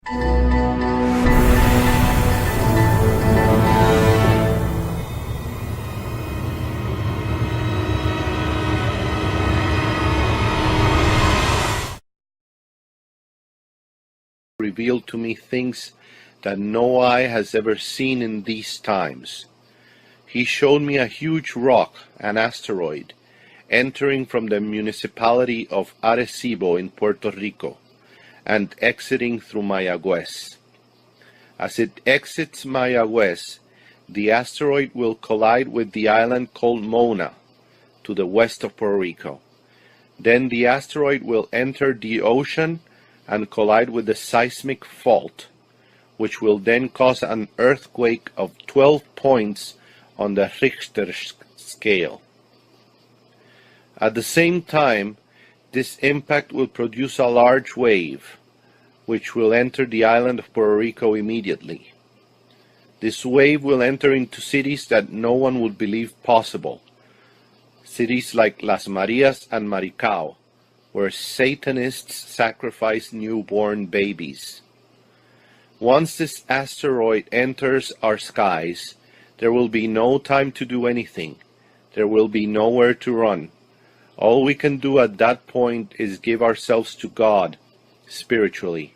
Revealed to me things that no eye has ever seen in these times. He showed me a huge rock, an asteroid, entering from the municipality of Arecibo in Puerto Rico and exiting through Mayagüez. As it exits Mayagüez, the asteroid will collide with the island called Mona, to the west of Puerto Rico. Then the asteroid will enter the ocean and collide with the seismic fault, which will then cause an earthquake of 12 points on the Richter scale. At the same time, this impact will produce a large wave, which will enter the island of Puerto Rico immediately. This wave will enter into cities that no one would believe possible, cities like Las Marias and Maricao, where Satanists sacrifice newborn babies. Once this asteroid enters our skies, there will be no time to do anything. There will be nowhere to run. All we can do at that point is give ourselves to God, spiritually.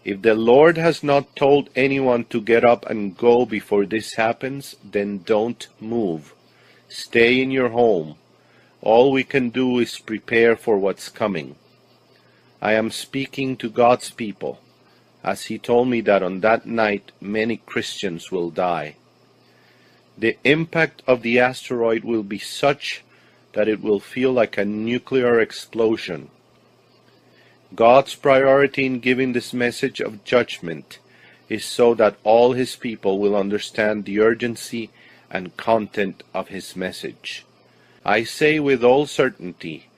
If the Lord has not told anyone to get up and go before this happens, then don't move. Stay in your home. All we can do is prepare for what's coming. I am speaking to God's people, as He told me that on that night many Christians will die. The impact of the asteroid will be such that it will feel like a nuclear explosion. God's priority in giving this message of judgment is so that all His people will understand the urgency and content of His message. I say with all certainty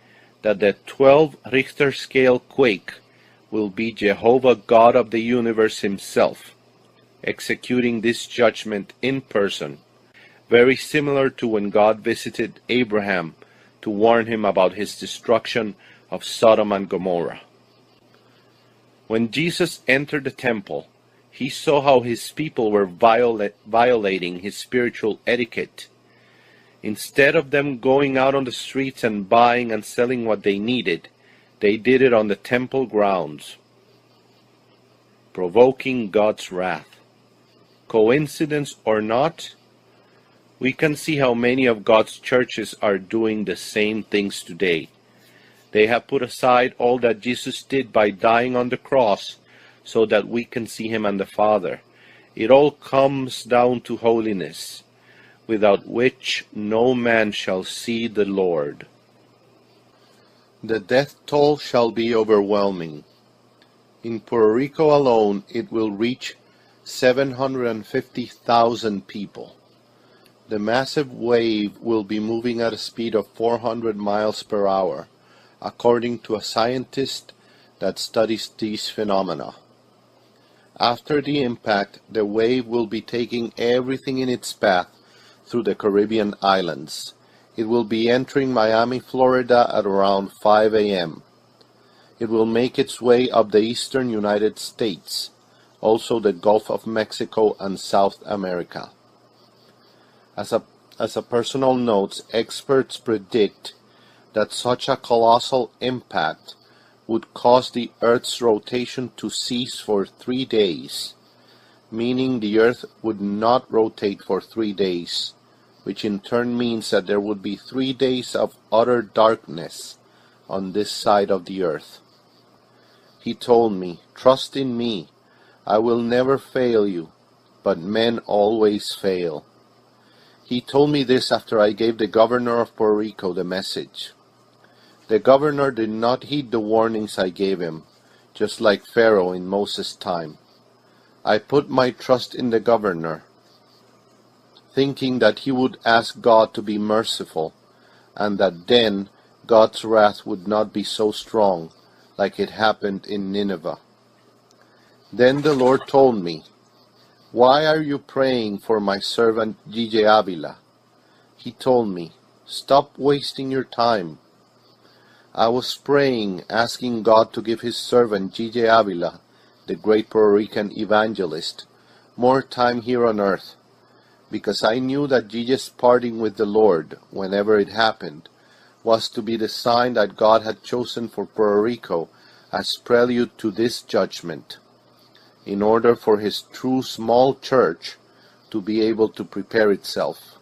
that the 12 Richter scale quake will be Jehovah God of the universe Himself, executing this judgment in person, very similar to when God visited Abraham to warn him about his destruction of Sodom and Gomorrah. When Jesus entered the temple, He saw how His people were violating His spiritual etiquette. Instead of them going out on the streets and buying and selling what they needed, they did it on the temple grounds, provoking God's wrath. Coincidence or not, we can see how many of God's churches are doing the same things today. They have put aside all that Jesus did by dying on the cross so that we can see Him and the Father. It all comes down to holiness, without which no man shall see the Lord. The death toll shall be overwhelming. In Puerto Rico alone, it will reach 750,000 people. The massive wave will be moving at a speed of 400 miles per hour, according to a scientist that studies these phenomena. After the impact, the wave will be taking everything in its path through the Caribbean islands. It will be entering Miami, Florida at around 5 a.m. It will make its way up the eastern United States, also the Gulf of Mexico and South America. As a personal note, experts predict that such a colossal impact would cause the Earth's rotation to cease for 3 days, meaning the Earth would not rotate for 3 days, which in turn means that there would be 3 days of utter darkness on this side of the Earth. He told me, "Trust in me, I will never fail you, but men always fail." He told me this after I gave the governor of Puerto Rico the message. The governor did not heed the warnings I gave him, just like Pharaoh in Moses' time. I put my trust in the governor, thinking that he would ask God to be merciful, and that then God's wrath would not be so strong, like it happened in Nineveh. Then the Lord told me, "Why are you praying for my servant Gigi Avila?" He told me, "Stop wasting your time." I was praying, asking God to give His servant Gigi Avila the great Puerto Rican evangelist, more time here on earth, because I knew that Jesus' parting with the Lord, whenever it happened, was to be the sign that God had chosen for Puerto Rico as prelude to this judgment, in order for his true small church to be able to prepare itself,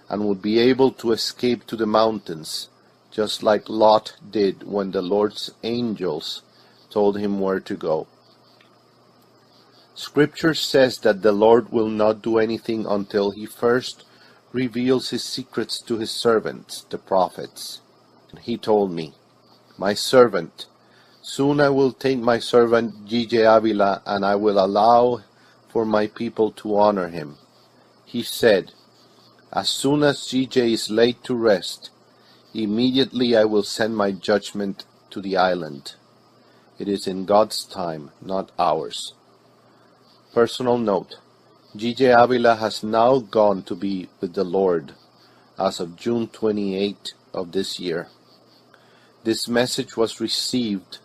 and would be able to escape to the mountains, just like Lot did when the Lord's angels told him where to go. Scripture says that the Lord will not do anything until he first reveals his secrets to his servants, the prophets. He told me, "My servant, soon I will take my servant G.J. Avila, and I will allow for my people to honor him." He said, "As soon as G.J. is laid to rest, immediately I will send my judgment to the island." It is in God's time, not ours. Personal note: G.J. Avila has now gone to be with the Lord as of June 28 of this year. This message was received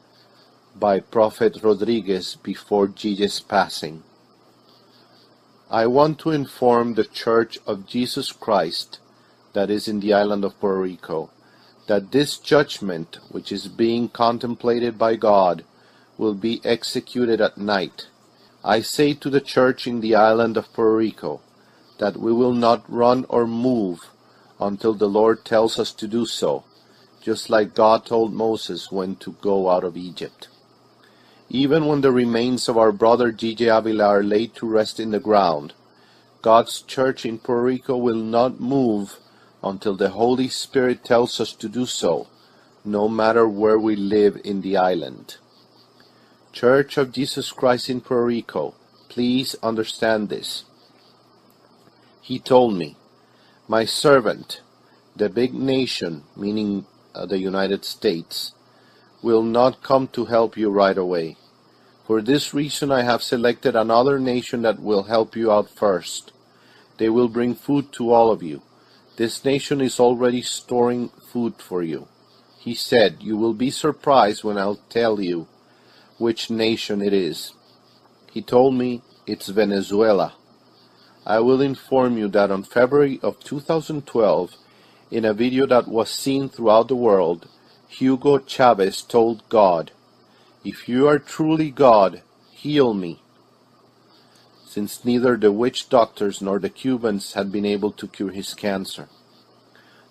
by Prophet Rodriguez before G.J.'s passing. I want to inform the Church of Jesus Christ that is in the island of Puerto Rico that this judgment, which is being contemplated by God, will be executed at night. I say to the church in the island of Puerto Rico that we will not run or move until the Lord tells us to do so, just like God told Moses when to go out of Egypt. Even when the remains of our brother G.J. Avila are laid to rest in the ground, God's church in Puerto Rico will not move until the Holy Spirit tells us to do so, no matter where we live in the island. Church of Jesus Christ in Puerto Rico, please understand this. He told me, "My servant, the big nation," meaning the United States, "will not come to help you right away. For this reason I have selected another nation that will help you out first. They will bring food to all of you. This nation is already storing food for you." He said, "You will be surprised when I'll tell you which nation it is." He told me it's Venezuela. I will inform you that on February of 2012, in a video that was seen throughout the world, Hugo Chavez told God, "If you are truly God, heal me," since neither the witch doctors nor the Cubans had been able to cure his cancer.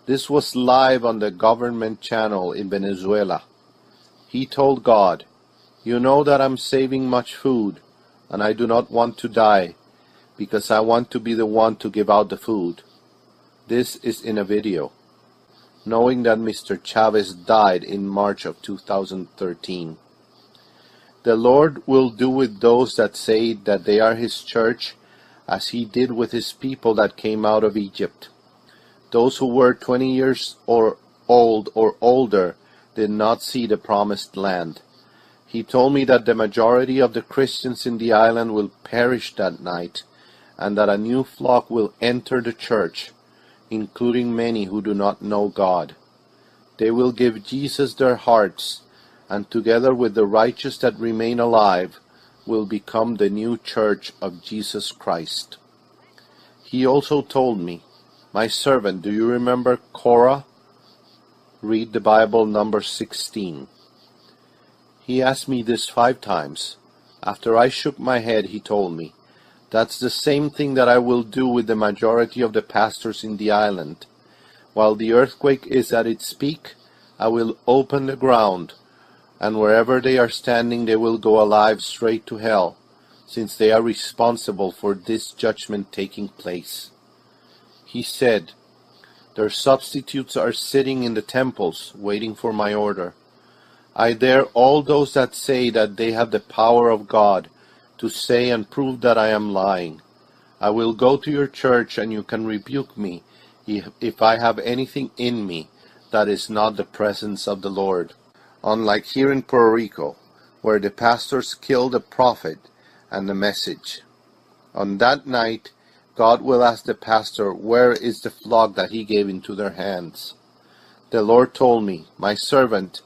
This was live on the government channel in Venezuela. He told God, "You know that I'm saving much food, and I do not want to die, because I want to be the one to give out the food." This is in a video, knowing that Mr. Chavez died in March of 2013. The Lord will do with those that say that they are His church, as He did with His people that came out of Egypt. Those who were 20 years or old or older did not see the promised land. He told me that the majority of the Christians in the island will perish that night, and that a new flock will enter the church, including many who do not know God. They will give Jesus their hearts, and together with the righteous that remain alive, will become the new church of Jesus Christ. He also told me, "My servant, do you remember Korah? Read the Bible, Numbers 16. He asked me this 5 times. After I shook my head, he told me, "That's the same thing that I will do with the majority of the pastors in the island. While the earthquake is at its peak, I will open the ground, and wherever they are standing they will go alive straight to hell, since they are responsible for this judgment taking place." He said, "Their substitutes are sitting in the temples, waiting for my order. I dare all those that say that they have the power of God to say and prove that I am lying. I will go to your church, and you can rebuke me if I have anything in me that is not the presence of the Lord." Unlike here in Puerto Rico, where the pastors killed the prophet and the message. On that night, God will ask the pastor, where is the flock that he gave into their hands? The Lord told me, "My servant,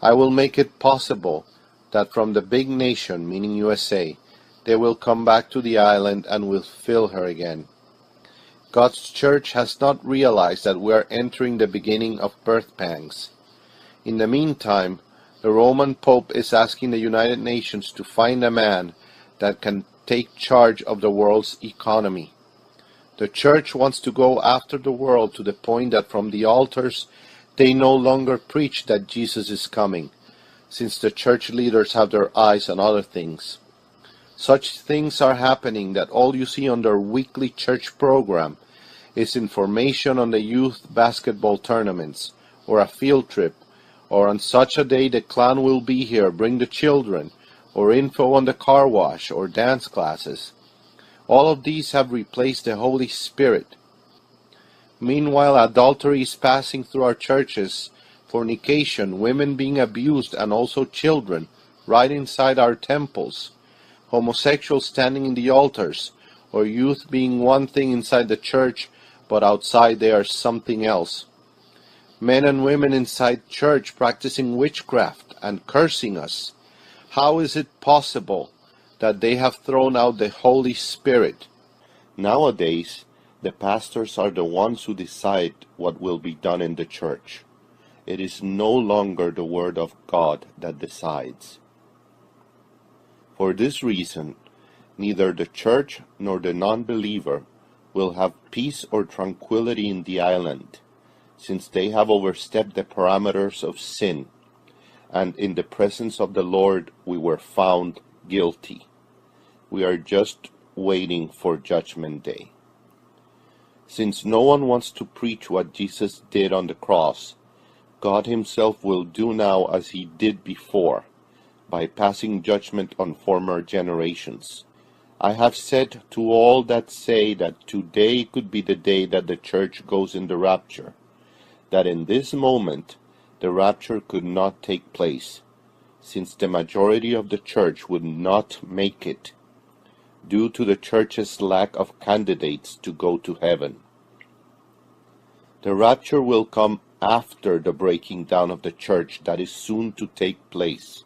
I will make it possible that from the big nation, meaning USA, they will come back to the island and will fill her again. God's church has not realized that we are entering the beginning of birth pangs. In the meantime, the Roman Pope is asking the United Nations to find a man that can take charge of the world's economy. The church wants to go after the world to the point that from the altars they no longer preach that Jesus is coming, since the church leaders have their eyes on other things. Such things are happening that all you see on their weekly church program is information on the youth basketball tournaments, or a field trip, or on such a day the clown will be here, bring the children, or info on the car wash, or dance classes. All of these have replaced the Holy Spirit. Meanwhile, adultery is passing through our churches, fornication, women being abused, and also children, right inside our temples, homosexuals standing in the altars, or youth being one thing inside the church, but outside they are something else. Men and women inside church practicing witchcraft and cursing us. How is it possible that they have thrown out the Holy Spirit? Nowadays, the pastors are the ones who decide what will be done in the church. It is no longer the Word of God that decides. For this reason, neither the church nor the non-believer will have peace or tranquility in the island, since they have overstepped the parameters of sin, and in the presence of the Lord we were found guilty. We are just waiting for Judgment Day. Since no one wants to preach what Jesus did on the cross, God Himself will do now as He did before, by passing judgment on former generations. I have said to all that say that today could be the day that the church goes in the rapture, that in this moment the rapture could not take place, since the majority of the church would not make it, due to the church's lack of candidates to go to heaven. The rapture will come after the breaking down of the church that is soon to take place.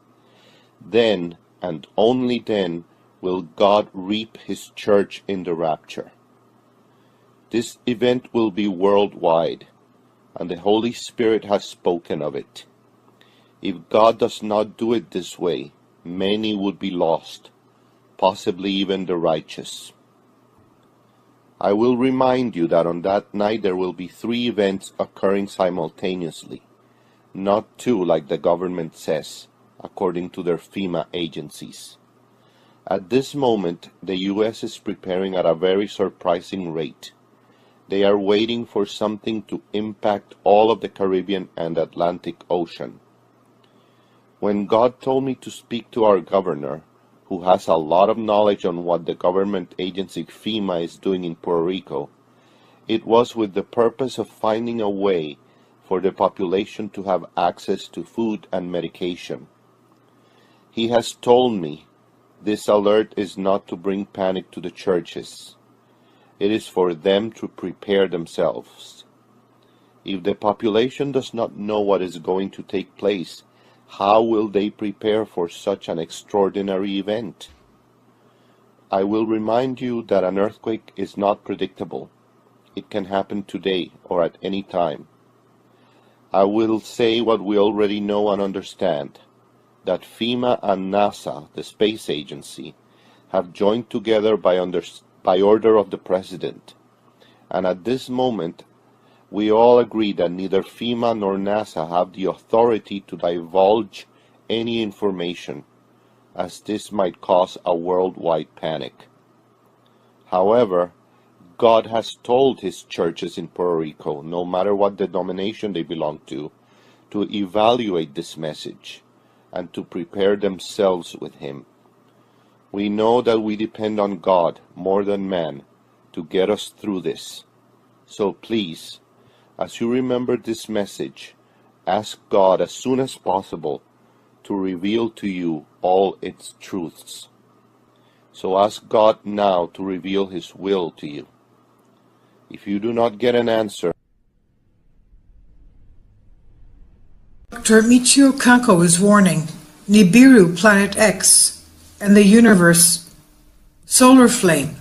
Then, and only then, will God reap His church in the rapture. This event will be worldwide, and the Holy Spirit has spoken of it. If God does not do it this way, many would be lost, possibly even the righteous. I will remind you that on that night there will be 3 events occurring simultaneously, not 2 like the government says, according to their FEMA agencies. At this moment, the U.S. is preparing at a very surprising rate. They are waiting for something to impact all of the Caribbean and Atlantic Ocean. When God told me to speak to our governor, who has a lot of knowledge on what the government agency FEMA is doing in Puerto Rico, it was with the purpose of finding a way for the population to have access to food and medication. He has told me this alert is not to bring panic to the churches. It is for them to prepare themselves. If the population does not know what is going to take place, how will they prepare for such an extraordinary event? I will remind you that an earthquake is not predictable. It can happen today or at any time. I will say what we already know and understand, that FEMA and NASA, the space agency, have joined together by order of the President, and at this moment we all agree that neither FEMA nor NASA have the authority to divulge any information, as this might cause a worldwide panic. However, God has told His churches in Puerto Rico, no matter what denomination they belong to evaluate this message and to prepare themselves with Him. We know that we depend on God more than man to get us through this. So please, as you remember this message, ask God as soon as possible to reveal to you all its truths. So ask God now to reveal His will to you. If you do not get an answer, Dr. Michio Kaku is warning, Nibiru Planet X and the Universe Solar Flame.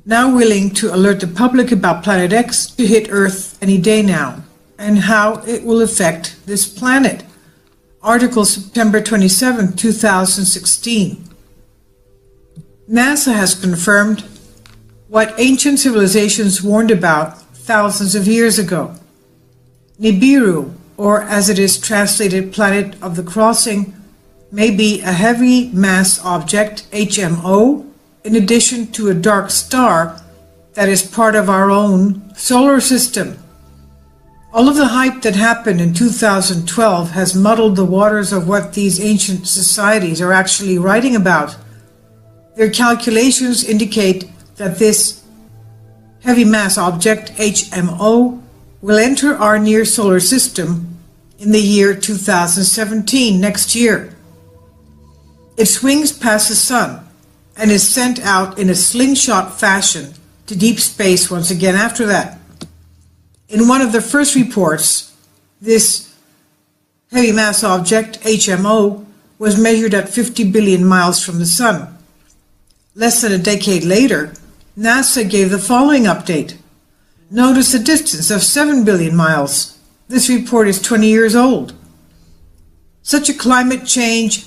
Now willing to alert the public about Planet X to hit Earth any day now, and how it will affect this planet. Article September 27, 2016. NASA has confirmed what ancient civilizations warned about thousands of years ago. Nibiru, or as it is translated, Planet of the Crossing, may be a heavy mass object, HMO, in addition to a dark star that is part of our own solar system. All of the hype that happened in 2012 has muddled the waters of what these ancient societies are actually writing about. Their calculations indicate that this heavy mass object, HMO, will enter our near solar system in the year 2017, next year. It swings past the Sun and is sent out in a slingshot fashion to deep space once again after that. In one of the first reports, this heavy mass object, HMO, was measured at 50 billion miles from the Sun. Less than a decade later, NASA gave the following update. Notice a distance of 7 billion miles. This report is 20 years old. Such a climate change,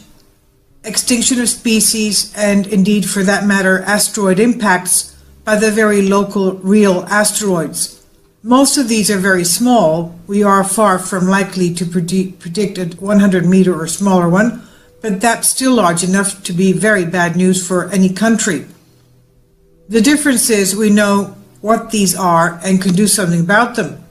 extinction of species, and indeed for that matter asteroid impacts by the very local real asteroids. Most of these are very small. We are far from likely to predict a 100-meter or smaller one, but that's still large enough to be very bad news for any country. The difference is we know what these are and can do something about them.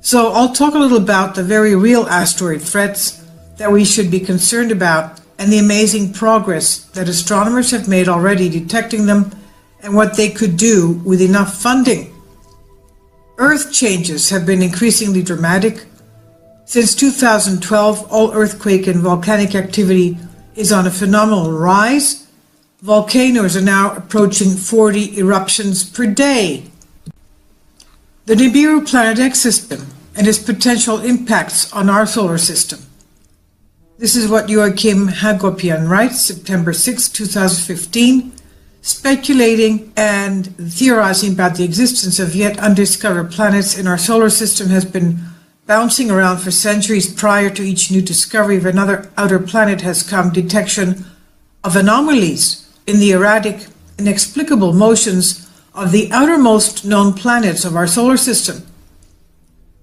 So I'll talk a little about the very real asteroid threats that we should be concerned about and the amazing progress that astronomers have made already detecting them and what they could do with enough funding. Earth changes have been increasingly dramatic. Since 2012, all earthquake and volcanic activity is on a phenomenal rise. Volcanoes are now approaching 40 eruptions per day. The Nibiru Planet X system and its potential impacts on our solar system. This is what Joachim Hagopian writes, September 6, 2015, speculating and theorizing about the existence of yet undiscovered planets in our solar system has been bouncing around for centuries. Prior to each new discovery of another outer planet has come detection of anomalies in the erratic, inexplicable motions of the outermost known planets of our solar system.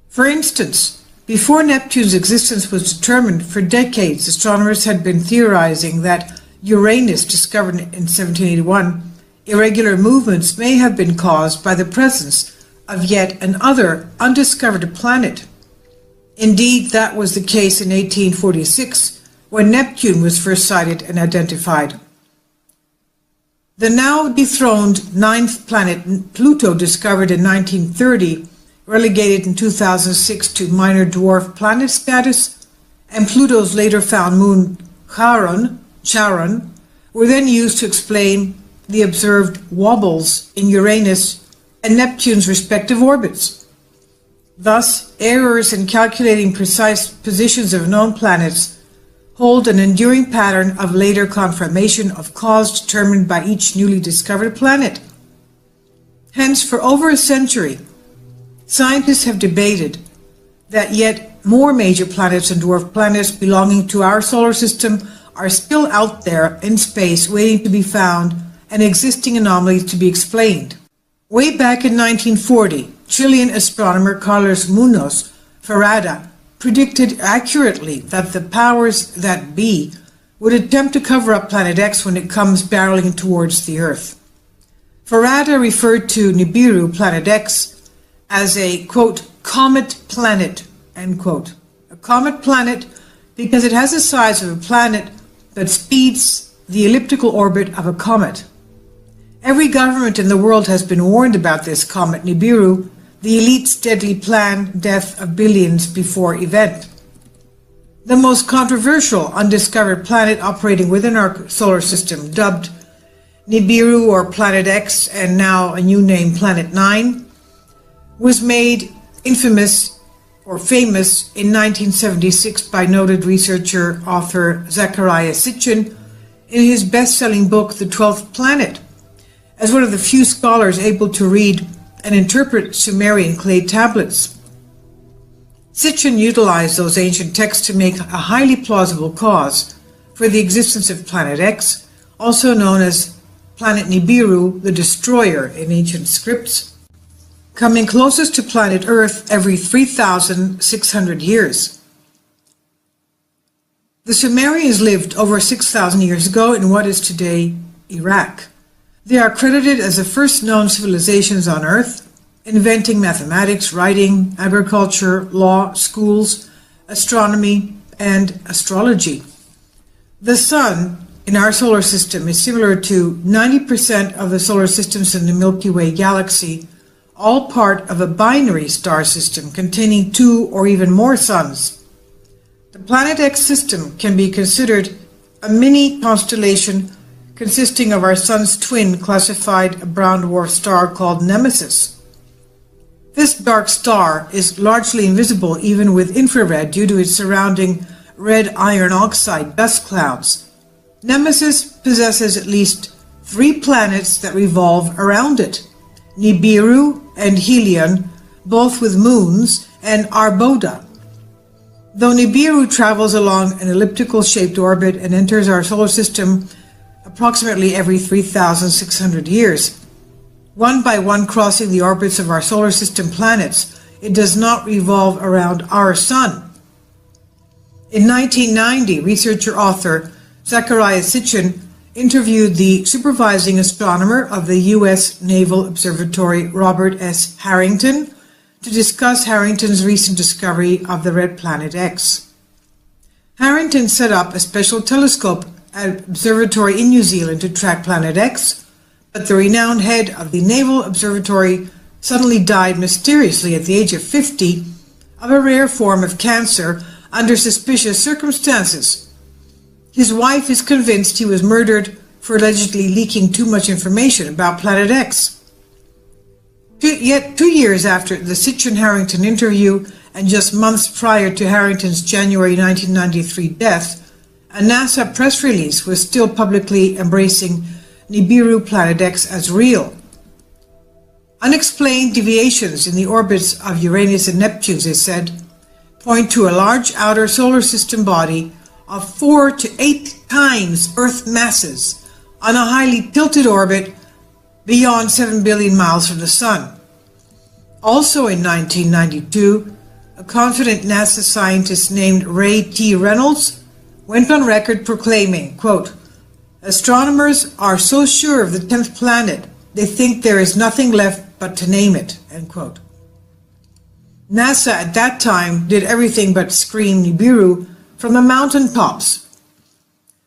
For instance, before Neptune's existence was determined, for decades astronomers had been theorizing that Uranus, discovered in 1781, irregular movements may have been caused by the presence of yet another undiscovered planet. Indeed, that was the case in 1846, when Neptune was first sighted and identified. The now dethroned ninth planet, Pluto, discovered in 1930, relegated in 2006 to minor dwarf planet status, and Pluto's later found moon, Charon, were then used to explain the observed wobbles in Uranus and Neptune's respective orbits. Thus, errors in calculating precise positions of known planets hold an enduring pattern of later confirmation of cause determined by each newly discovered planet. Hence, for over a century, scientists have debated that yet more major planets and dwarf planets belonging to our solar system are still out there in space waiting to be found and existing anomalies to be explained. Way back in 1940, Chilean astronomer Carlos Munoz Ferrada predicted accurately that the powers that be would attempt to cover up Planet X when it comes barreling towards the Earth. Ferrada referred to Nibiru Planet X as a, quote, comet planet, end quote. A comet planet because it has the size of a planet but speeds the elliptical orbit of a comet. Every government in the world has been warned about this comet Nibiru, the elite's deadly planned death of billions before event. The most controversial undiscovered planet operating within our solar system, dubbed Nibiru or Planet X, and now a new name, Planet 9, was made infamous or famous in 1976 by noted researcher author Zecharia Sitchin in his best-selling book The 12th Planet, as one of the few scholars able to read and interpret Sumerian clay tablets. Sitchin utilized those ancient texts to make a highly plausible cause for the existence of Planet X, also known as Planet Nibiru, the Destroyer in ancient scripts, coming closest to planet Earth every 3,600 years. The Sumerians lived over 6,000 years ago in what is today Iraq. They are credited as the first known civilizations on Earth, inventing mathematics, writing, agriculture, law, schools, astronomy, and astrology. The Sun in our solar system is similar to 90% of the solar systems in the Milky Way galaxy, all part of a binary star system containing 2 or even more suns. The Planet X system can be considered a mini constellation consisting of our Sun's twin, classified a brown dwarf star called Nemesis. This dark star is largely invisible even with infrared due to its surrounding red iron oxide dust clouds. Nemesis possesses at least 3 planets that revolve around it: Nibiru and Helion, both with moons, and Arboda. Though Nibiru travels along an elliptical-shaped orbit and enters our solar system approximately every 3,600 years, one by one crossing the orbits of our solar system planets, it does not revolve around our Sun. In 1990, researcher-author Zecharia Sitchin interviewed the supervising astronomer of the U.S. Naval Observatory, Robert S. Harrington, to discuss Harrington's recent discovery of the red planet X. Harrington set up a special telescope at an observatory in New Zealand to track Planet X, but the renowned head of the Naval Observatory suddenly died mysteriously at the age of 50 of a rare form of cancer under suspicious circumstances. His wife is convinced he was murdered for allegedly leaking too much information about Planet X. Yet 2 years after the Sitchin-Harrington interview and just months prior to Harrington's January 1993 death, a NASA press release was still publicly embracing Nibiru Planet X as real. Unexplained deviations in the orbits of Uranus and Neptune, they said, point to a large outer solar system body of 4 to 8 times Earth masses on a highly tilted orbit beyond 7 billion miles from the Sun. Also in 1992, a confident NASA scientist named Ray T. Reynolds went on record proclaiming, quote, "Astronomers are so sure of the 10th planet, they think there is nothing left but to name it," end quote. NASA at that time did everything but scream Nibiru from the mountaintops.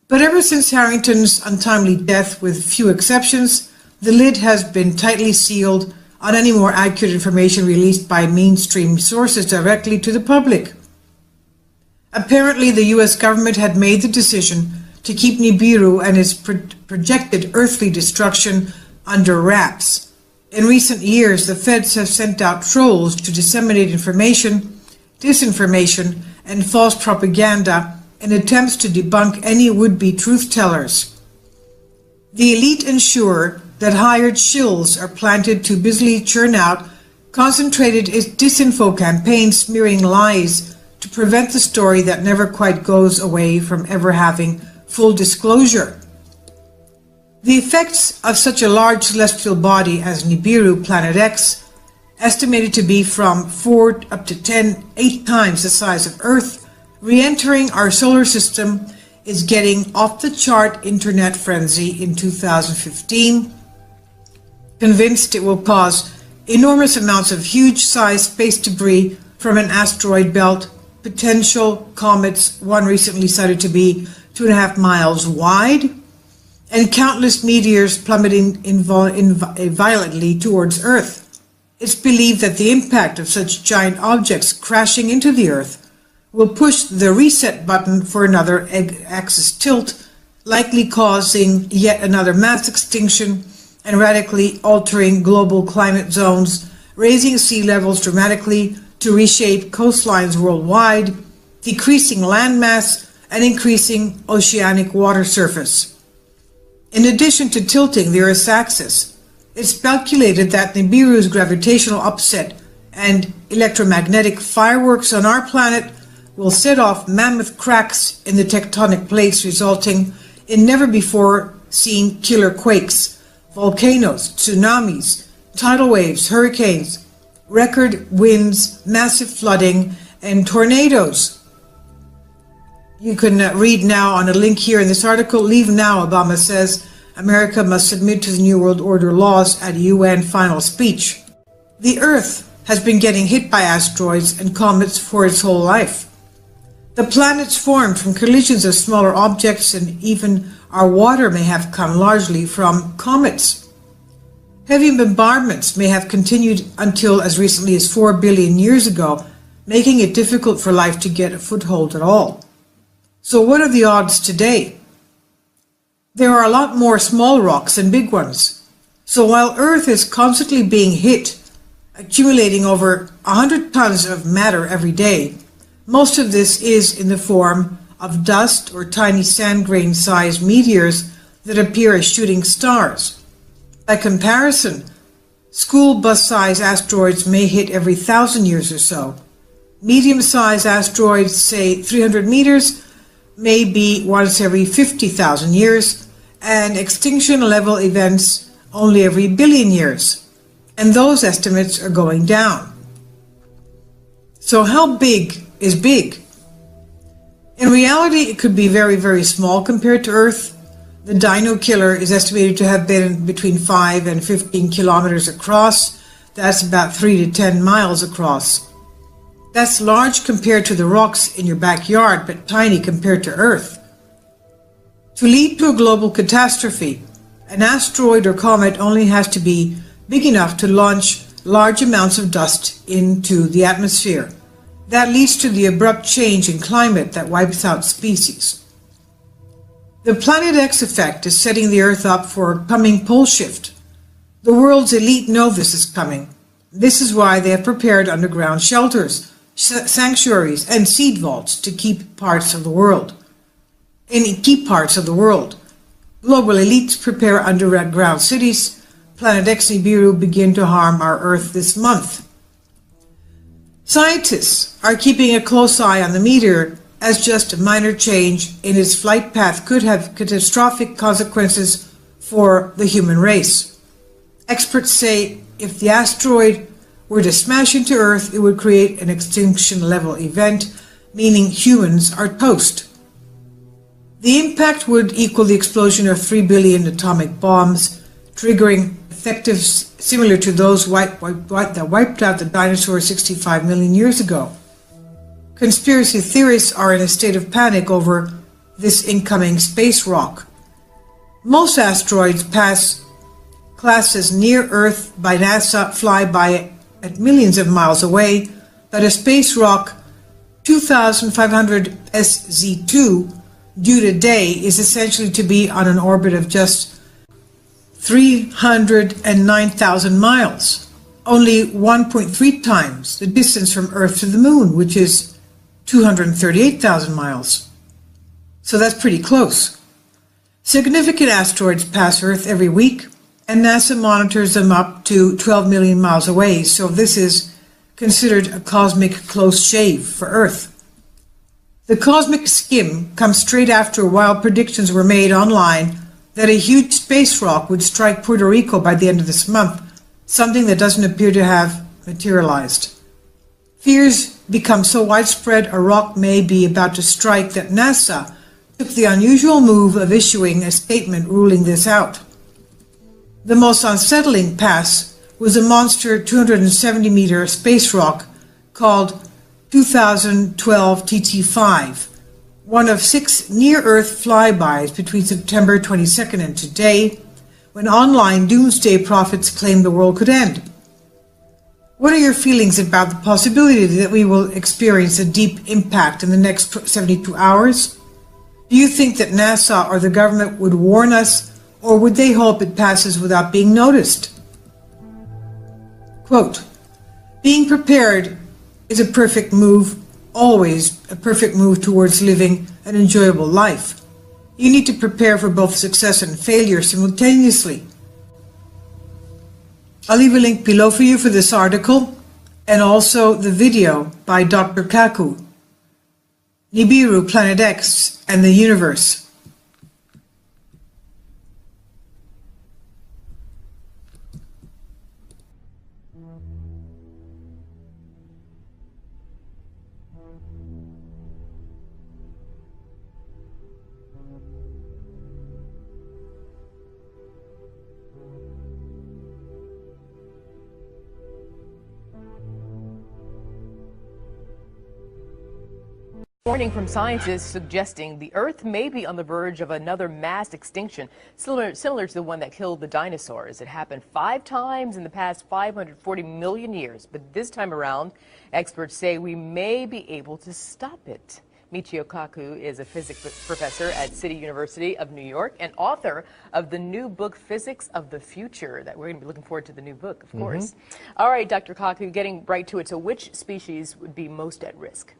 But ever since Harrington's untimely death, with few exceptions, the lid has been tightly sealed on any more accurate information released by mainstream sources directly to the public. Apparently, the US government had made the decision to keep Nibiru and its projected earthly destruction under wraps. In recent years, the feds have sent out trolls to disseminate information, disinformation, and false propaganda in attempts to debunk any would-be truth-tellers. The elite ensure that hired shills are planted to busily churn out concentrated disinfo campaigns smearing lies to prevent the story that never quite goes away from ever having full disclosure. The effects of such a large celestial body as Nibiru Planet X, estimated to be from 4 up to 8 times the size of Earth, re-entering our solar system, is getting off-the-chart internet frenzy in 2015, convinced it will cause enormous amounts of huge-sized space debris from an asteroid belt, potential comets, one recently cited to be 2.5 miles wide, and countless meteors plummeting violently towards Earth. It's believed that the impact of such giant objects crashing into the Earth will push the reset button for another axis tilt, likely causing yet another mass extinction and radically altering global climate zones, raising sea levels dramatically to reshape coastlines worldwide, decreasing landmass and increasing oceanic water surface. In addition to tilting the Earth's axis, it's speculated that Nibiru's gravitational upset and electromagnetic fireworks on our planet will set off mammoth cracks in the tectonic plates, resulting in never-before-seen killer quakes, volcanoes, tsunamis, tidal waves, hurricanes, record winds, massive flooding, and tornadoes. You can read now on a link here in this article. Leave now, Obama says. America must submit to the New World Order laws at a UN final speech. The Earth has been getting hit by asteroids and comets for its whole life. The planets formed from collisions of smaller objects, and even our water may have come largely from comets. Heavy bombardments may have continued until as recently as 4 billion years ago, making it difficult for life to get a foothold at all. So what are the odds today? There are a lot more small rocks than big ones. So while Earth is constantly being hit, accumulating over 100 tons of matter every day, most of this is in the form of dust or tiny sand grain-sized meteors that appear as shooting stars. By comparison, school bus-sized asteroids may hit every 1,000 years or so. Medium-sized asteroids, say 300 meters, may be once every 50,000 years, and extinction-level events only every billion years. And those estimates are going down. So how big is big? In reality, it could be very, very small compared to Earth. The Dino Killer is estimated to have been between 5 and 15 kilometers across. That's about 3 to 10 miles across. That's large compared to the rocks in your backyard, but tiny compared to Earth. To lead to a global catastrophe, an asteroid or comet only has to be big enough to launch large amounts of dust into the atmosphere. That leads to the abrupt change in climate that wipes out species. The Planet X effect is setting the Earth up for a coming pole shift. The world's elite know this is coming. This is why they have prepared underground shelters, sanctuaries, and seed vaults to keep parts of the world. Global elites prepare underground cities. Planet X Nibiru begin to harm our Earth this month. Scientists are keeping a close eye on the meteor, as just a minor change in its flight path could have catastrophic consequences for the human race. Experts say if the asteroid were to smash into Earth, it would create an extinction-level event, meaning humans are toast. The impact would equal the explosion of 3 billion atomic bombs, triggering effects similar to those that wiped out the dinosaurs 65 million years ago. Conspiracy theorists are in a state of panic over this incoming space rock. Most asteroids pass classed as near Earth by NASA fly by at millions of miles away, but a space rock 2500 SZ2 due today is essentially to be on an orbit of just 309,000 miles, only 1.3 times the distance from Earth to the Moon, which is 238,000 miles. So that's pretty close. Significant asteroids pass Earth every week, and NASA monitors them up to 12 million miles away, so this is considered a cosmic close shave for Earth. The cosmic skim comes straight after wild predictions were made online that a huge space rock would strike Puerto Rico by the end of this month, something that doesn't appear to have materialized. Fears become so widespread a rock may be about to strike that NASA took the unusual move of issuing a statement ruling this out. The most unsettling pass was a monster 270-meter space rock called 2012 TT5, one of 6 near-Earth flybys between September 22nd and today, when online doomsday prophets claimed the world could end. What are your feelings about the possibility that we will experience a deep impact in the next 72 hours? Do you think that NASA or the government would warn us, or would they hope it passes without being noticed? Quote, being prepared is a perfect move, always a perfect move towards living an enjoyable life. You need to prepare for both success and failure simultaneously. I'll leave a link below for you for this article and also the video by Dr. Kaku, Nibiru, Planet X, and the Universe. Warning from scientists suggesting the Earth may be on the verge of another mass extinction, similar to the one that killed the dinosaurs. It happened 5 times in the past 540 million years, but this time around, experts say we may be able to stop it. Michio Kaku is a physics professor at City University of New York and author of the new book, Physics of the Future, that we're going to be looking forward to the new book, of course. All right, Dr. Kaku, getting right to it. So which species would be most at risk?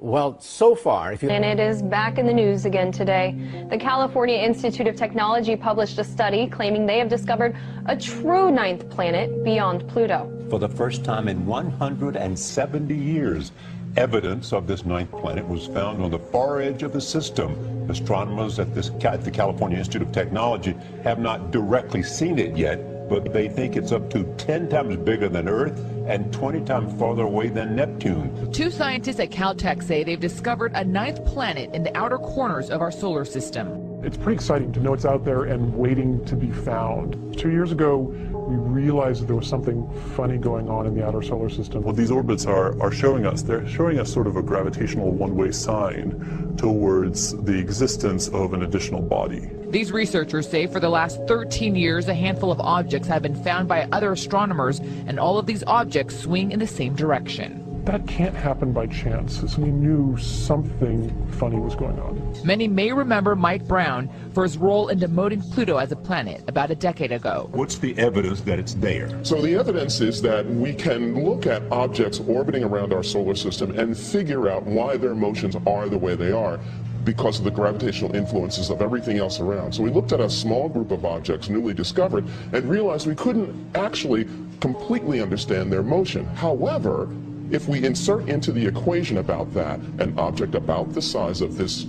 Well, so far, if you... And it is back in the news again today. The California Institute of Technology published a study claiming they have discovered a true 9th planet beyond Pluto. For the first time in 170 years, evidence of this 9th planet was found on the far edge of the system. Astronomers at the California Institute of Technology have not directly seen it yet, but they think it's up to 10 times bigger than Earth and 20 times farther away than Neptune. 2 scientists at Caltech say they've discovered a 9th planet in the outer corners of our solar system. It's pretty exciting to know it's out there and waiting to be found. 2 years ago, we realized that there was something funny going on in the outer solar system. What these orbits are showing us, they're showing us sort of a gravitational one-way sign towards the existence of an additional body. These researchers say for the last 13 years, a handful of objects have been found by other astronomers, and all of these objects swing in the same direction. That can't happen by chance, so we knew something funny was going on. Many may remember Mike Brown for his role in demoting Pluto as a planet about a decade ago. What's the evidence that it's there? So the evidence is that we can look at objects orbiting around our solar system and figure out why their motions are the way they are, because of the gravitational influences of everything else around. So we looked at a small group of objects newly discovered and realized we couldn't actually completely understand their motion. However, if we insert into the equation about that an object about the size of this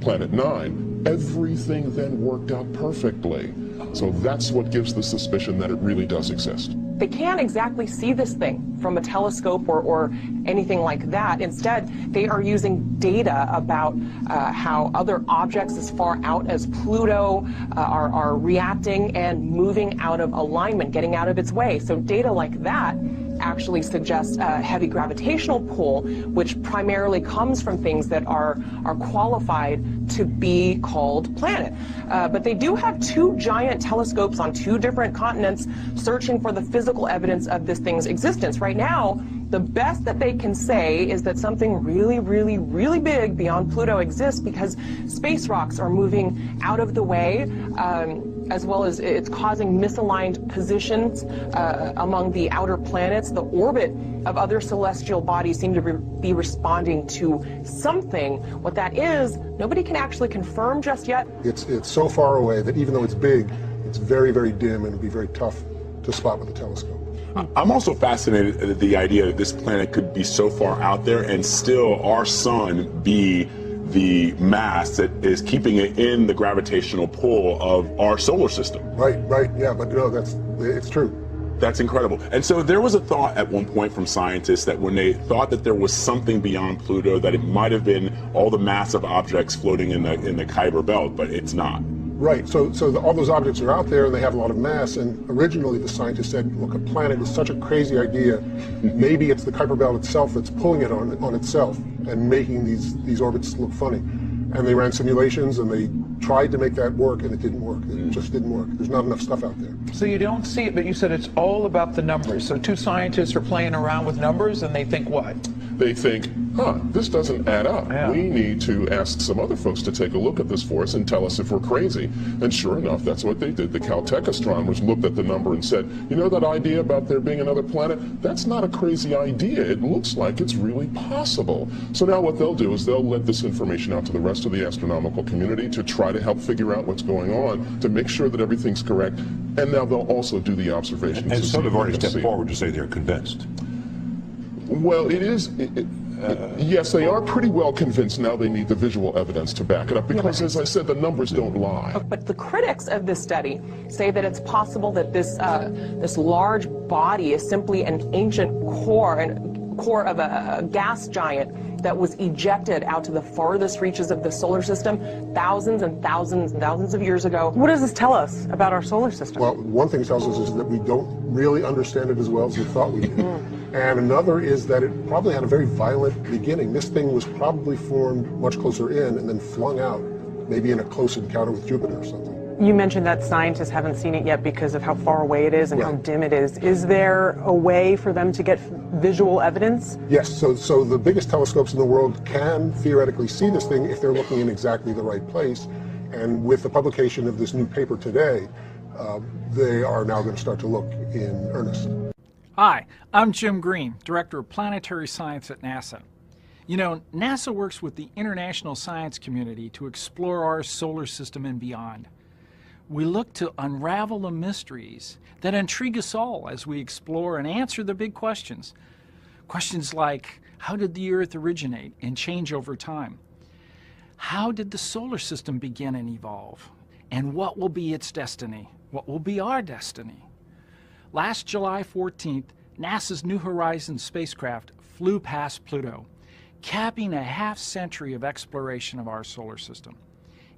planet 9, everything then worked out perfectly. So that's what gives the suspicion that it really does exist. They can't exactly see this thing from a telescope or anything like that. Instead, they are using data about how other objects as far out as Pluto are reacting and moving out of alignment, getting out of its way. So data like that actually suggests a heavy gravitational pull, which primarily comes from things that are qualified to be called planet. But they do have 2 giant telescopes on 2 different continents searching for the physical evidence of this thing's existence. Right now, the best that they can say is that something really, really, really big beyond Pluto exists because space rocks are moving out of the way, as well as it's causing misaligned positions among the outer planets. The orbit of other celestial bodies seem to be responding to something. What that is, nobody can actually confirm just yet. It's so far away that even though it's big, it's very, very dim and it'd be very tough to spot with a telescope. I'm also fascinated at the idea that this planet could be so far out there and still our sun be the mass that is keeping it in the gravitational pull of our solar system. Right, yeah, but no, it's true. That's incredible. And so there was a thought at one point from scientists that when they thought that there was something beyond Pluto, that it might have been all the massive objects floating in the Kuiper Belt, but it's not. Right, so all those objects are out there and they have a lot of mass, and originally the scientists said, look, a planet is such a crazy idea, maybe it's the Kuiper Belt itself that's pulling it on itself and making these orbits look funny. And they ran simulations and they tried to make that work and it didn't work. It just didn't work. There's not enough stuff out there. So you don't see it, but you said it's all about the numbers. So 2 scientists are playing around with numbers and they think what? they think, this doesn't add up. Yeah. We need to ask some other folks to take a look at this for us and tell us if we're crazy. And sure enough, that's what they did. The Caltech astronomers looked at the number and said, you know that idea about there being another planet? That's not a crazy idea. It looks like it's really possible. So now what they'll do is they'll let this information out to the rest of the astronomical community to try to help figure out what's going on, to make sure that everything's correct. And now they'll also do the observations. And some have already stepped forward to say they're convinced. Well, it is. Yes, they are pretty well convinced now. They need the visual evidence to back it up because, as I said, the numbers don't lie. But the critics of this study say that it's possible that this large body is simply an ancient core of a gas giant that was ejected out to the farthest reaches of the solar system thousands and thousands and thousands of years ago. What does this tell us about our solar system? Well, one thing it tells us is that we don't really understand it as well as we thought we did. And another is that it probably had a very violent beginning. This thing was probably formed much closer in and then flung out, maybe in a close encounter with Jupiter or something. You mentioned that scientists haven't seen it yet because of how far away it is and how dim it is. Is there a way for them to get visual evidence? Yes, so the biggest telescopes in the world can theoretically see this thing if they're looking in exactly the right place. And with the publication of this new paper today, they are now going to start to look in earnest. Hi, I'm Jim Green, Director of Planetary Science at NASA. You know, NASA works with the international science community to explore our solar system and beyond. We look to unravel the mysteries that intrigue us all as we explore and answer the big questions. Questions like, how did the Earth originate and change over time? How did the solar system begin and evolve? And what will be its destiny? What will be our destiny? Last July 14th, NASA's New Horizons spacecraft flew past Pluto, capping a half-century of exploration of our solar system.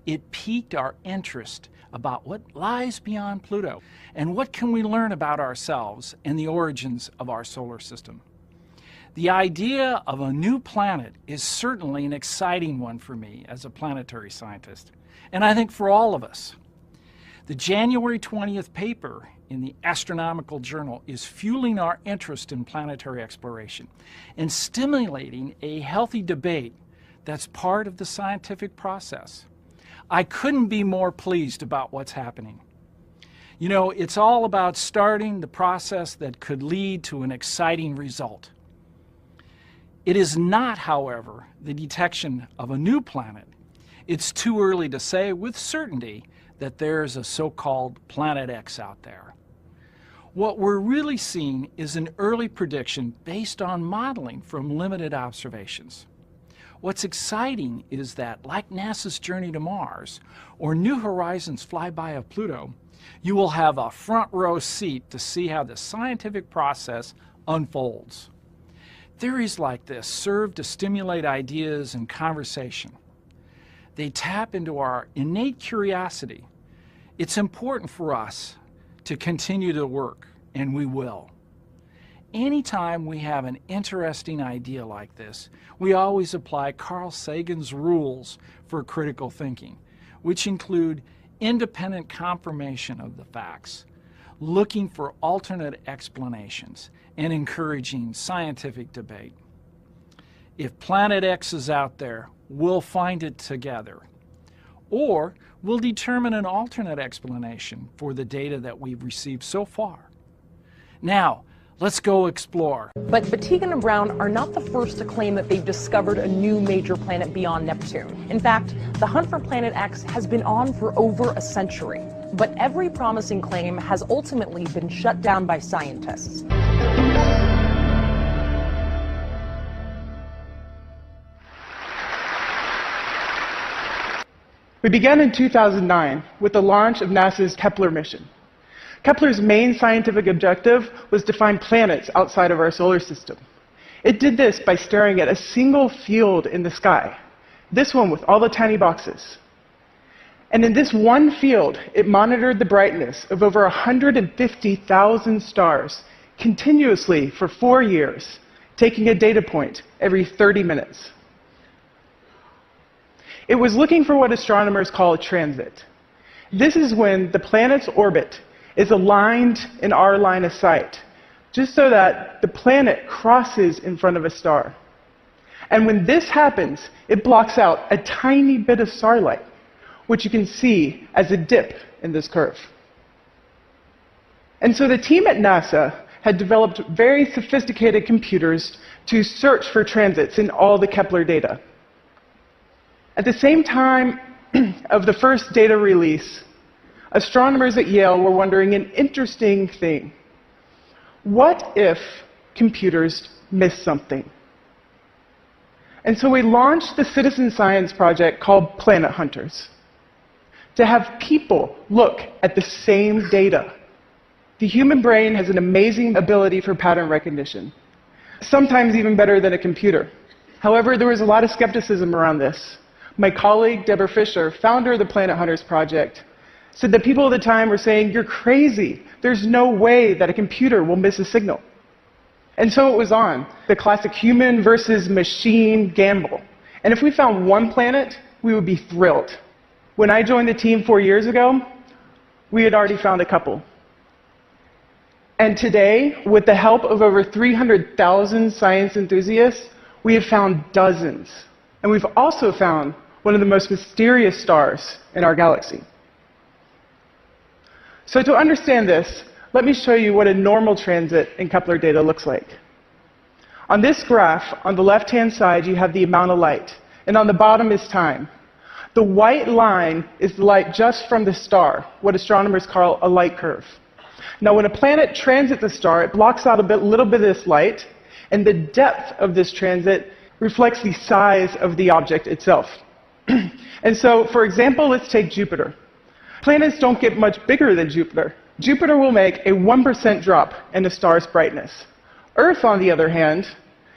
It piqued our interest about what lies beyond Pluto and what can we learn about ourselves and the origins of our solar system. The idea of a new planet is certainly an exciting one for me as a planetary scientist, and I think for all of us. The January 20th paper in the Astronomical Journal is fueling our interest in planetary exploration and stimulating a healthy debate that's part of the scientific process. I couldn't be more pleased about what's happening. You know, it's all about starting the process that could lead to an exciting result. It is not, however, the detection of a new planet. It's too early to say with certainty that there's a so-called Planet X out there. What we're really seeing is an early prediction based on modeling from limited observations. What's exciting is that, like NASA's journey to Mars or New Horizons flyby of Pluto, you will have a front row seat to see how the scientific process unfolds. Theories like this serve to stimulate ideas and conversation. They tap into our innate curiosity. It's important for us to continue to work, and we will. Anytime we have an interesting idea like this, we always apply Carl Sagan's rules for critical thinking, which include independent confirmation of the facts, looking for alternate explanations, and encouraging scientific debate. If Planet X is out there, we'll find it together. Or we'll determine an alternate explanation for the data that we've received so far. Now, let's go explore. But Batigan and Brown are not the first to claim that they've discovered a new major planet beyond Neptune. In fact, the hunt for Planet X has been on for over a century. But every promising claim has ultimately been shut down by scientists. We began in 2009 with the launch of NASA's Kepler mission. Kepler's main scientific objective was to find planets outside of our solar system. It did this by staring at a single field in the sky, this one with all the tiny boxes. And in this one field, it monitored the brightness of over 150,000 stars continuously for 4 years, taking a data point every 30 minutes. It was looking for what astronomers call a transit. This is when the planet's orbit is aligned in our line of sight, just so that the planet crosses in front of a star. And when this happens, it blocks out a tiny bit of starlight, which you can see as a dip in this curve. And so the team at NASA had developed very sophisticated computers to search for transits in all the Kepler data. At the same time of the first data release, astronomers at Yale were wondering an interesting thing. What if computers miss something? And so we launched the citizen science project called Planet Hunters to have people look at the same data. The human brain has an amazing ability for pattern recognition, sometimes even better than a computer. However, there was a lot of skepticism around this. My colleague, Deborah Fisher, founder of the Planet Hunters project, said that people at the time were saying, "You're crazy. There's no way that a computer will miss a signal." And so it was on, the classic human versus machine gamble. And if we found one planet, we would be thrilled. When I joined the team 4 years ago, we had already found a couple. And today, with the help of over 300,000 science enthusiasts, we have found dozens. And we've also found one of the most mysterious stars in our galaxy. So to understand this, let me show you what a normal transit in Kepler data looks like. On this graph, on the left-hand side, you have the amount of light, and on the bottom is time. The white line is the light just from the star, what astronomers call a light curve. Now, when a planet transits a star, it blocks out a little bit of this light, and the depth of this transit reflects the size of the object itself. And so, for example, let's take Jupiter. Planets don't get much bigger than Jupiter. Jupiter will make a 1% drop in a star's brightness. Earth, on the other hand,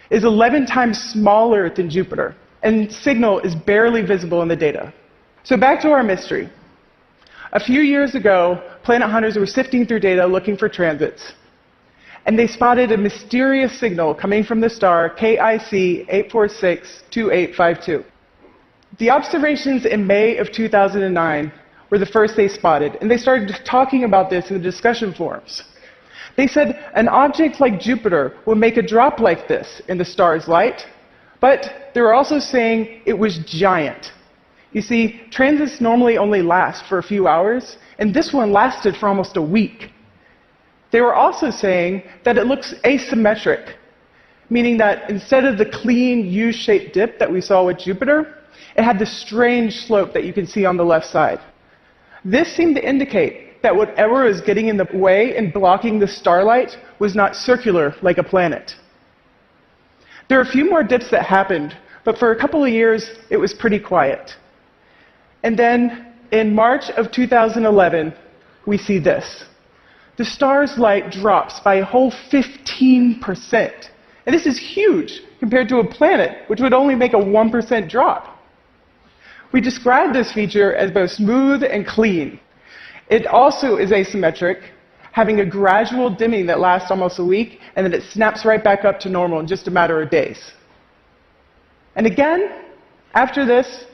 is 11 times smaller than Jupiter, and signal is barely visible in the data. So back to our mystery. A few years ago, Planet Hunters were sifting through data looking for transits, and they spotted a mysterious signal coming from the star KIC 8462852. The observations in May of 2009 were the first they spotted, and they started talking about this in the discussion forums. They said an object like Jupiter will make a drop like this in the star's light, but they were also saying it was giant. You see, transits normally only last for a few hours, and this one lasted for almost a week. They were also saying that it looks asymmetric, meaning that instead of the clean U-shaped dip that we saw with Jupiter, it had this strange slope that you can see on the left side. This seemed to indicate that whatever was getting in the way and blocking the starlight was not circular like a planet. There are a few more dips that happened, but for a couple of years, it was pretty quiet. And then, in March of 2011, we see this. The star's light drops by a whole 15%. And this is huge compared to a planet, which would only make a 1% drop. We describe this feature as both smooth and clean. It also is asymmetric, having a gradual dimming that lasts almost a week, and then it snaps right back up to normal in just a matter of days. And again, after this,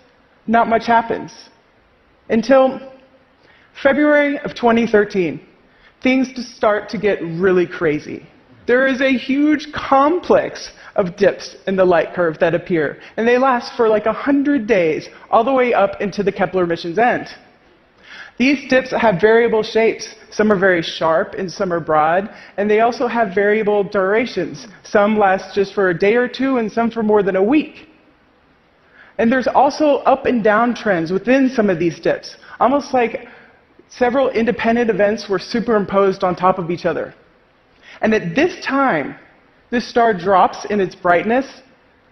not much happens. Until February of 2013, things start to get really crazy. There is a huge complex of dips in the light curve that appear, and they last for like 100 days, all the way up into the Kepler mission's end. These dips have variable shapes. Some are very sharp and some are broad, and they also have variable durations. Some last just for a day or two, and some for more than a week. And there's also up and down trends within some of these dips, almost like several independent events were superimposed on top of each other. And at this time, this star drops in its brightness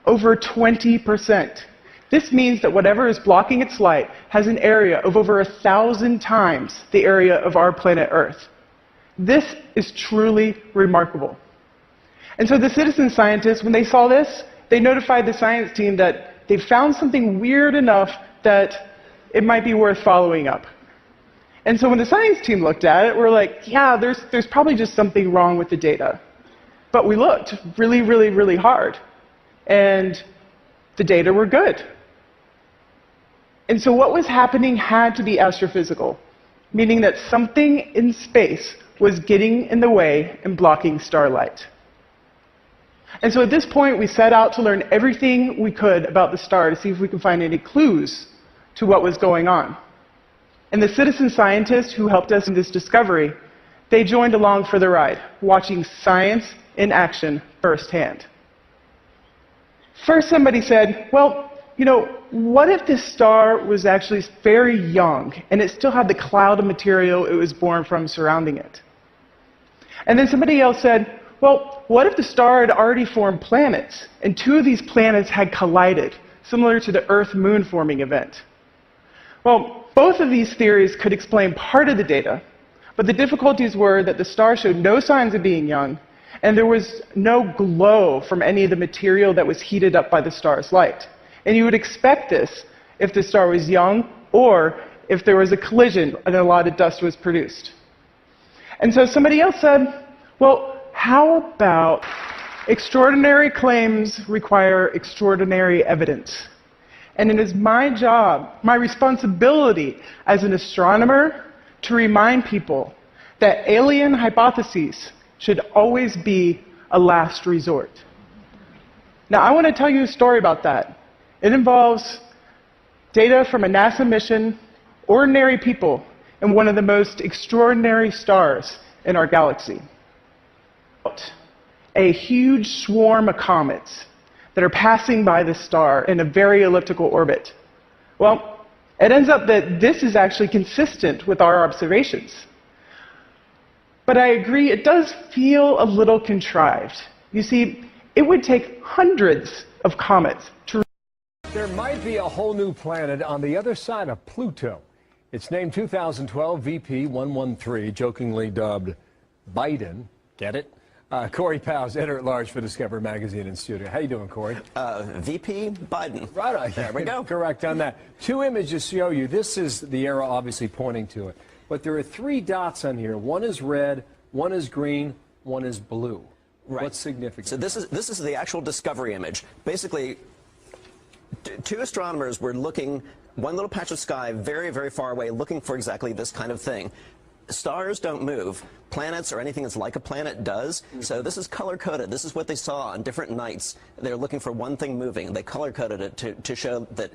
over 20%. This means that whatever is blocking its light has an area of over 1,000 times the area of our planet Earth. This is truly remarkable. And so the citizen scientists, when they saw this, they notified the science team that they found something weird enough that it might be worth following up. And so when the science team looked at it, we're like, yeah, there's probably just something wrong with the data. But we looked really, really, really hard, and the data were good. And so what was happening had to be astrophysical, meaning that something in space was getting in the way and blocking starlight. And so at this point, we set out to learn everything we could about the star to see if we could find any clues to what was going on. And the citizen scientists who helped us in this discovery, they joined along for the ride, watching science in action firsthand. First, somebody said, well, you know, what if this star was actually very young and it still had the cloud of material it was born from surrounding it? And then somebody else said, well, what if the star had already formed planets and two of these planets had collided, similar to the Earth-Moon forming event? Well, both of these theories could explain part of the data, but the difficulties were that the star showed no signs of being young, and there was no glow from any of the material that was heated up by the star's light. And you would expect this if the star was young or if there was a collision and a lot of dust was produced. And so somebody else said, well, how about extraordinary claims require extraordinary evidence? And it is my job, my responsibility as an astronomer, to remind people that alien hypotheses should always be a last resort. Now, I want to tell you a story about that. It involves data from a NASA mission, ordinary people, and one of the most extraordinary stars in our galaxy. A huge swarm of comets that are passing by the star in a very elliptical orbit. Well, it ends up that this is actually consistent with our observations. But I agree, it does feel a little contrived. You see, it would take hundreds of comets to... There might be a whole new planet on the other side of Pluto. It's named 2012 VP113, jokingly dubbed Biden. Get it? Corey Powell's editor-at-large for Discover Magazine in studio. How you doing, Corey? VP Biden. Right on. There we go. Correct on that. Two images show you. This is the arrow obviously pointing to it. But there are three dots on here. One is red, one is green, one is blue. Right. What's significant? So this is the actual discovery image. Basically, two astronomers were looking, one little patch of sky very, very far away, looking for exactly this kind of thing. Stars don't move. Planets or anything that's like a planet does. So this is color-coded. This is what they saw on different nights. They're looking for one thing moving. They color-coded it to show that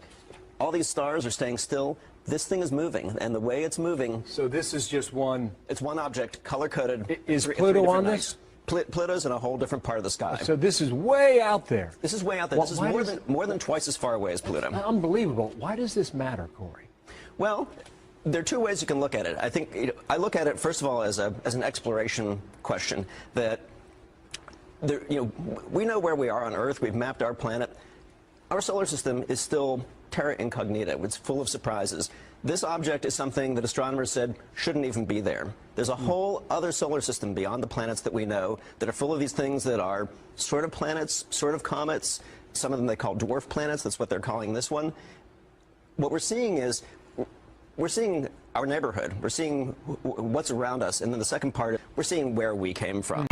all these stars are staying still. This thing is moving, and the way it's moving... So this is just one... It's one object, color-coded. Is Pluto on this? Pluto's in a whole different part of the sky. So this is way out there. This is way out there. This is more than twice as far away as Pluto. Unbelievable. Why does this matter, Corey? Well, there are two ways you can look at it. I think I look at it first of all as an exploration question. That we know where we are on Earth. We've mapped our planet. Our solar system is still terra incognita. It's full of surprises. This object is something that astronomers said shouldn't even be there. There's a whole other solar system beyond the planets that we know that are full of these things that are sort of planets, sort of comets. Some of them they call dwarf planets. That's what they're calling this one. What we're seeing is we're seeing our neighborhood. We're seeing what's around us. And then the second part, we're seeing where we came from.